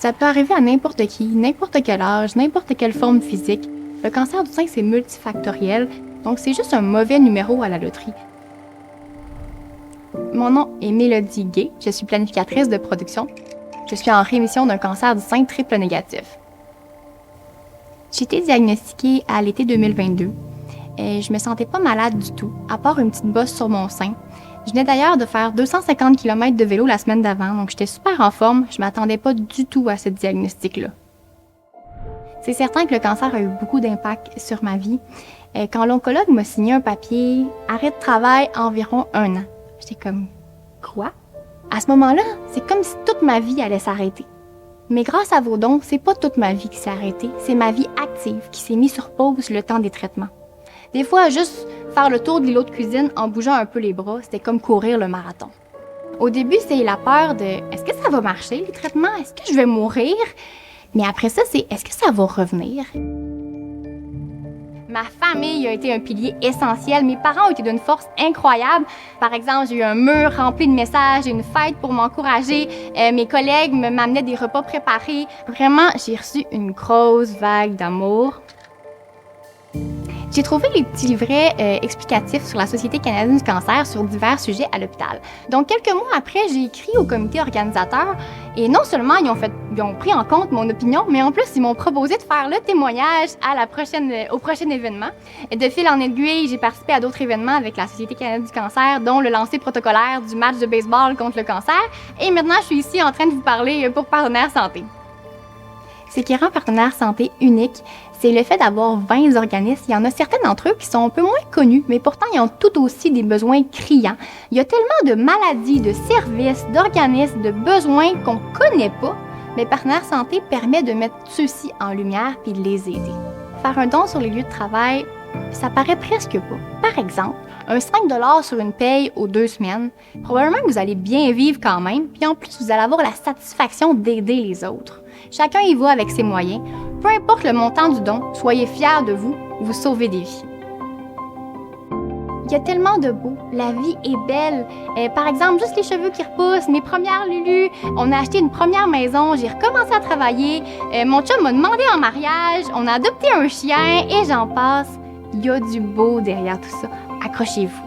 Ça peut arriver à n'importe qui, n'importe quel âge, n'importe quelle forme physique. Le cancer du sein, c'est multifactoriel, donc c'est juste un mauvais numéro à la loterie. Mon nom est Mélodie Gay, je suis planificatrice de production. Je suis en rémission d'un cancer du sein triple négatif. J'ai été diagnostiquée à l'été 2022. Et je me sentais pas malade du tout, à part une petite bosse sur mon sein. Je venais d'ailleurs de faire 250 km de vélo la semaine d'avant, donc j'étais super en forme. Je m'attendais pas du tout à ce diagnostic-là. C'est certain que le cancer a eu beaucoup d'impact sur ma vie. Quand l'oncologue m'a signé un papier « Arrêt de travail environ 1 an », j'étais comme « Quoi? » À ce moment-là, c'est comme si toute ma vie allait s'arrêter. Mais grâce à vos dons, c'est pas toute ma vie qui s'est arrêtée, c'est ma vie active qui s'est mise sur pause le temps des traitements. Des fois, juste faire le tour de l'îlot de cuisine en bougeant un peu les bras, c'était comme courir le marathon. Au début, c'est la peur de « Est-ce que ça va marcher, les traitements? Est-ce que je vais mourir? » Mais après ça, c'est « Est-ce que ça va revenir? » Ma famille a été un pilier essentiel. Mes parents ont été d'une force incroyable. Par exemple, j'ai eu un mur rempli de messages, une fête pour m'encourager. Mes collègues m'amenaient des repas préparés. Vraiment, j'ai reçu une grosse vague d'amour. J'ai trouvé les petits livrets explicatifs sur la Société canadienne du cancer sur divers sujets à l'hôpital. Donc, quelques mois après, j'ai écrit au comité organisateur et non seulement ils ont pris en compte mon opinion, mais en plus, ils m'ont proposé de faire le témoignage au prochain événement. Et de fil en aiguille, j'ai participé à d'autres événements avec la Société canadienne du cancer, dont le lancer protocolaire du match de baseball contre le cancer. Et maintenant, je suis ici en train de vous parler pour Partenaire Santé. Ce qui rend Partenaire Santé unique, c'est le fait d'avoir 20 organismes. Il y en a certains d'entre eux qui sont un peu moins connus, mais pourtant, ils ont tout aussi des besoins criants. Il y a tellement de maladies, de services, d'organismes, de besoins qu'on ne connaît pas, mais Partenaire Santé permet de mettre ceux-ci en lumière puis de les aider. Faire un don sur les lieux de travail, ça paraît presque pas. Par exemple, un 5 $ sur une paye aux 2 semaines, probablement que vous allez bien vivre quand même, puis en plus, vous allez avoir la satisfaction d'aider les autres. Chacun y va avec ses moyens. Peu importe le montant du don, soyez fiers de vous, vous sauvez des vies. Il y a tellement de beau, la vie est belle. Par exemple, juste les cheveux qui repoussent, mes premières Lulu, on a acheté une première maison, j'ai recommencé à travailler, mon chum m'a demandé en mariage, on a adopté un chien et j'en passe. Il y a du beau derrière tout ça. Accrochez-vous.